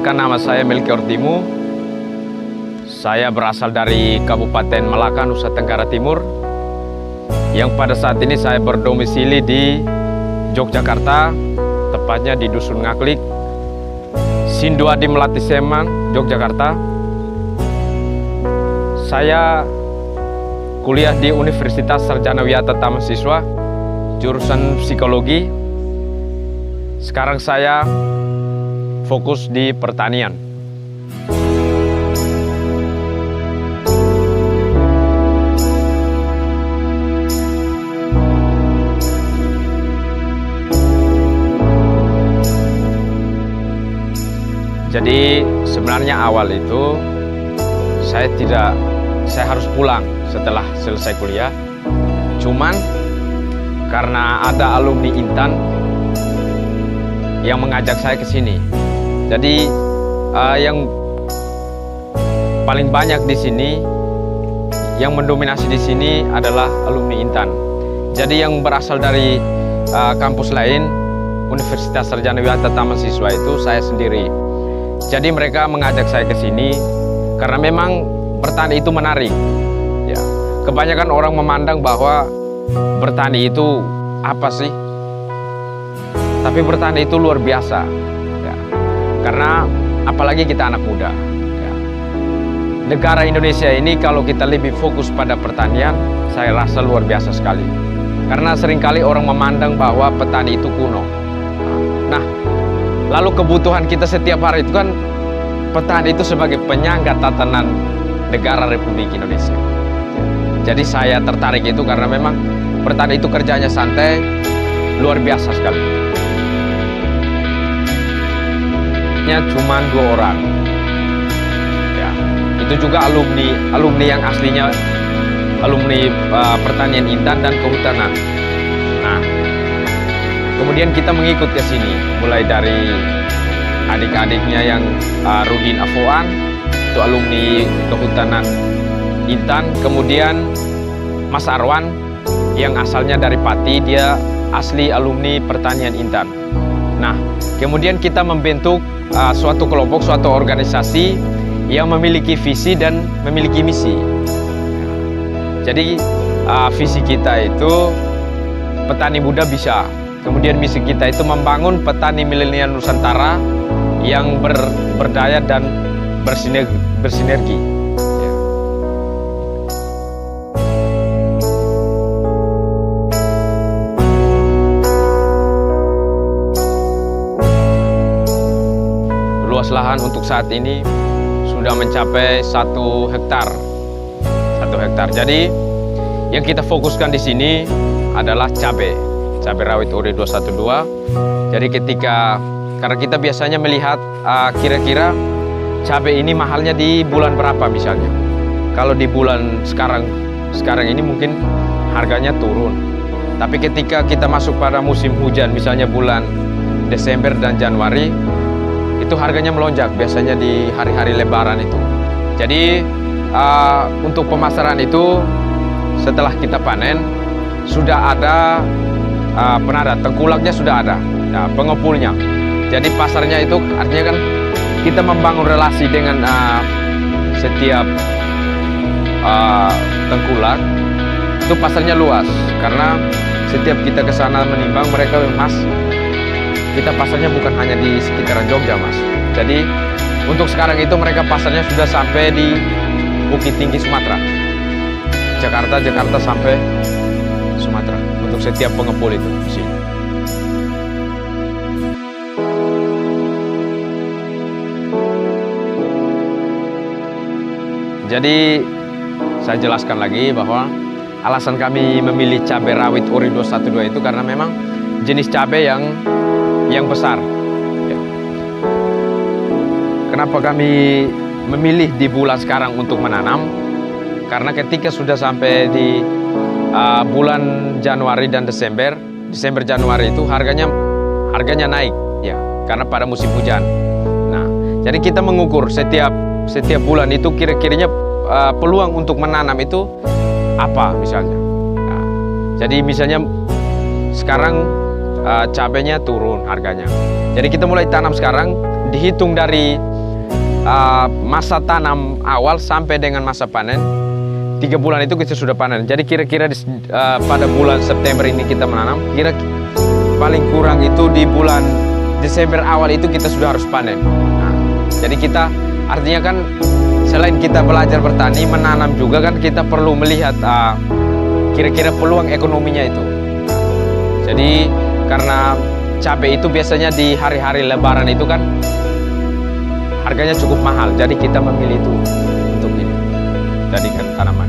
Perkenalkan, nama saya Melkior Timu. Saya berasal dari Kabupaten Malaka, Nusa Tenggara Timur, yang pada saat ini saya berdomisili di Yogyakarta, tepatnya di Dusun Ngaklik, Sinduadi Melati Semang, Yogyakarta. Saya kuliah di Universitas Sarjana Wiyata Taman Siswa, jurusan psikologi. Sekarang saya fokus di pertanian. Jadi sebenarnya awal itu saya harus pulang setelah selesai kuliah. Cuman karena ada alumni Intan yang mengajak saya ke sini. Jadi yang paling banyak di sini, yang mendominasi di sini adalah alumni Intan. Jadi yang berasal dari kampus lain, Universitas Sarjana Wiyata Taman Siswa, itu saya sendiri. Jadi mereka mengajak saya ke sini karena memang bertani itu menarik. Ya, kebanyakan orang memandang bahwa bertani itu apa sih? Tapi bertani itu luar biasa. Ya, karena apalagi kita anak muda. Ya. Negara Indonesia ini kalau kita lebih fokus pada pertanian, saya rasa luar biasa sekali. Karena seringkali orang memandang bahwa petani itu kuno. Nah, lalu kebutuhan kita setiap hari itu kan petani itu sebagai penyangga tatanan negara Republik Indonesia. Jadi saya tertarik itu karena memang petani itu kerjanya santai, luar biasa sekali. Cuma 2 orang. Ya, itu juga alumni yang aslinya alumni pertanian Intan dan kehutanan. Nah, kemudian kita mengikut ke sini, mulai dari adik-adiknya yang Rudin Afoan, itu alumni kehutanan Intan. Kemudian Mas Arwan yang asalnya dari Pati, dia asli alumni pertanian Intan. Nah, kemudian kita membentuk suatu kelompok, suatu organisasi yang memiliki visi dan memiliki misi. Jadi visi kita itu petani muda bisa. Kemudian misi kita itu membangun petani milenial Nusantara yang berdaya dan bersinergi. Ya. Luas lahan untuk saat ini sudah mencapai 1 hektar. 1 hektar. Jadi yang kita fokuskan di sini adalah cabai rawit ori 212. Jadi karena kita biasanya melihat kira-kira cabai ini mahalnya di bulan berapa misalnya. Kalau di bulan sekarang ini mungkin harganya turun. Tapi ketika kita masuk pada musim hujan, misalnya bulan Desember dan Januari, itu harganya melonjak biasanya di hari-hari Lebaran itu. Jadi untuk pemasaran itu setelah kita panen sudah ada penadah, tengkulaknya sudah ada, nah, pengepulnya. Jadi pasarnya itu artinya kan kita membangun relasi dengan setiap tengkulak, itu pasarnya luas. Karena setiap kita ke sana menimbang, mereka Mas, kita pasarnya bukan hanya di sekitaran Jogja, Mas. Jadi untuk sekarang itu mereka pasarnya sudah sampai di Bukit Tinggi Sumatera, Jakarta sampai Sumatera untuk setiap pengepul itu di sini. Jadi saya jelaskan lagi bahwa alasan kami memilih cabai rawit ori 212 itu karena memang jenis cabai yang besar. Ya. Kenapa kami memilih di bulan sekarang untuk menanam? Karena ketika sudah sampai di bulan Januari dan Desember Januari itu harganya naik, ya, karena pada musim hujan. Nah, jadi kita mengukur setiap bulan itu kira-kiranya peluang untuk menanam itu apa misalnya. Nah, jadi misalnya sekarang cabainya turun harganya. Jadi kita mulai tanam sekarang, dihitung dari masa tanam awal sampai dengan masa panen 3 bulan itu kita sudah panen. Jadi kira-kira pada bulan September ini kita menanam, kira paling kurang itu di bulan Desember awal itu kita sudah harus panen. Nah, jadi kita artinya kan selain kita belajar bertani, menanam juga kan kita perlu melihat kira-kira peluang ekonominya itu. Jadi karena cabai itu biasanya di hari-hari Lebaran itu kan harganya cukup mahal, jadi kita memilih itu untuk ini jadikan tanaman.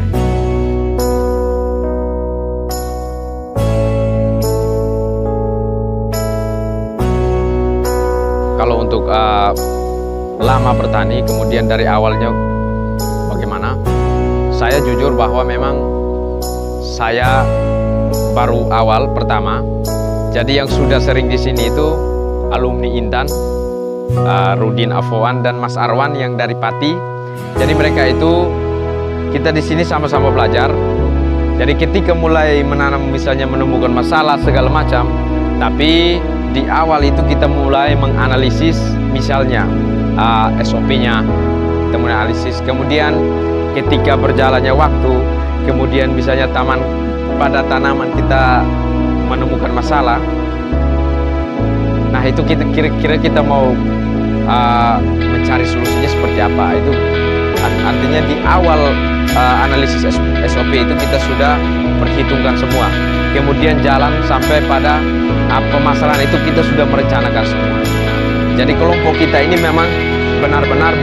Kalau untuk lama bertani, kemudian dari awalnya bagaimana? Saya jujur bahwa memang saya baru awal pertama. Jadi yang sudah sering di sini itu alumni Intan, Rudin Afwan dan Mas Arwan yang dari Pati. Jadi mereka itu kita di sini sama-sama belajar. Jadi ketika mulai menanam misalnya menemukan masalah segala macam, tapi di awal itu kita mulai menganalisis misalnya SOP-nya, kita mulai analisis. Kemudian ketika berjalannya waktu, kemudian misalnya pada tanaman kita menemukan masalah, nah itu kira-kira kita mau mencari solusinya seperti apa. Itu artinya di awal analisis SOP itu kita sudah perhitungkan semua, kemudian jalan sampai pada pemasaran itu kita sudah merencanakan semua. Jadi kelompok kita ini memang benar-benar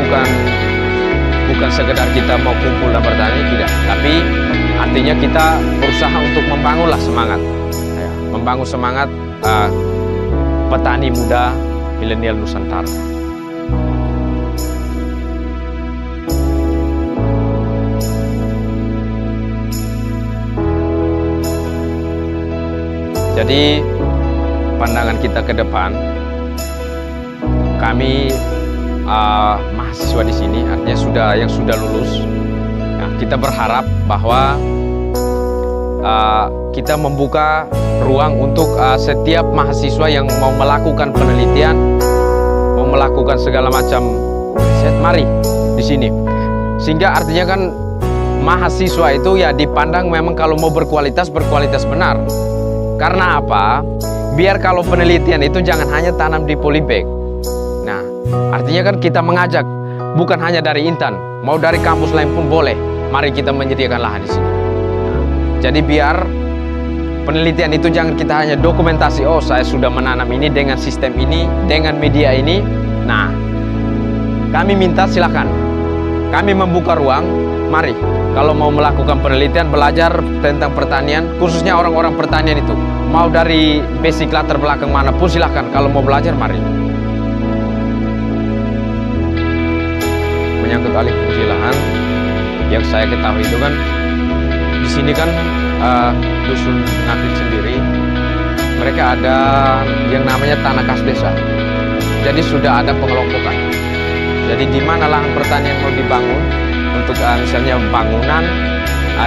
bukan sekedar kita mau kumpul dan bertani, tidak, tapi artinya kita berusaha untuk membangunlah semangat, membangun semangat petani muda milenial Nusantara. Jadi pandangan kita ke depan, kami mahasiswa di sini, artinya yang sudah lulus, nah, kita berharap bahwa kita membuka ruang untuk setiap mahasiswa yang mau melakukan penelitian, mau melakukan segala macam riset, mari di sini. Sehingga artinya kan mahasiswa itu ya dipandang memang kalau mau berkualitas benar. Karena apa? Biar kalau penelitian itu jangan hanya tanam di polybag. Nah, artinya kan kita mengajak bukan hanya dari Intan, mau dari kampus lain pun boleh. Mari kita menyediakan lahan di sini. Nah, jadi biar penelitian itu jangan kita hanya dokumentasi, oh saya sudah menanam ini dengan sistem ini, dengan media ini. Nah, kami minta silakan. Kami membuka ruang, mari. Kalau mau melakukan penelitian, belajar tentang pertanian, khususnya orang-orang pertanian itu, mau dari basic latar belakang manapun silahkan. Kalau mau belajar, mari. Menyangkut alih fungsi lahan, yang saya ketahui itu kan di sini kan dusun Ngapit sendiri, mereka ada yang namanya tanah kas desa. Jadi sudah ada pengelompokan. Jadi di mana lahan pertanian mau dibangun untuk misalnya bangunan,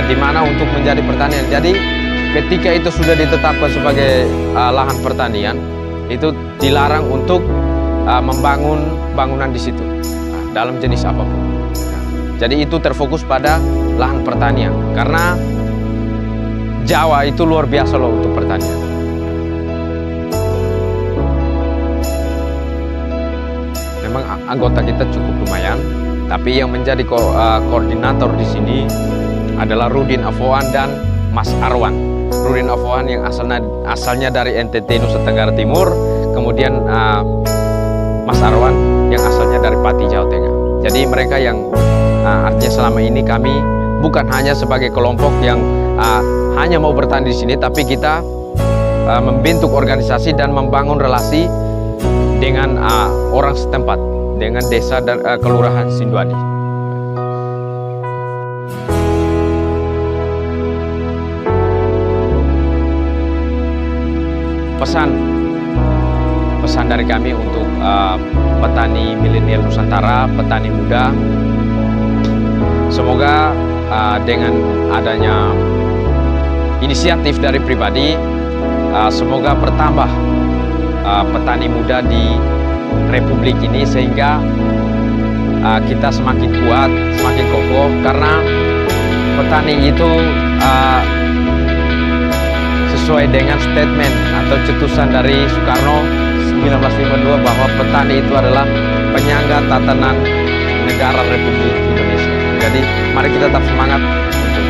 di mana untuk menjadi pertanian. Jadi ketika itu sudah ditetapkan sebagai lahan pertanian, itu dilarang untuk membangun bangunan di situ dalam jenis apapun. Jadi itu terfokus pada lahan pertanian, karena Jawa itu luar biasa loh untuk pertanian. Memang anggota kita cukup lumayan, tapi yang menjadi koordinator di sini adalah Rudin Afwan dan Mas Arwan. Rudin Afwan yang asalnya dari NTT Nusa Tenggara Timur, kemudian Mas Arwan yang asalnya dari Pati, Jawa Tengah. Jadi mereka yang artinya selama ini kami bukan hanya sebagai kelompok yang hanya mau bertani di sini, tapi kita membentuk organisasi dan membangun relasi dengan orang setempat, dengan desa dan kelurahan Sinduadi. Pesan dari kami untuk petani milenial Nusantara, petani muda, semoga dengan adanya inisiatif dari pribadi, semoga bertambah petani muda di Republik ini, sehingga kita semakin kuat, semakin kokoh, karena petani itu sesuai dengan statement atau cetusan dari Soekarno 1952 bahwa petani itu adalah penyangga tatanan negara Republik Indonesia. Jadi mari kita tetap semangat untuk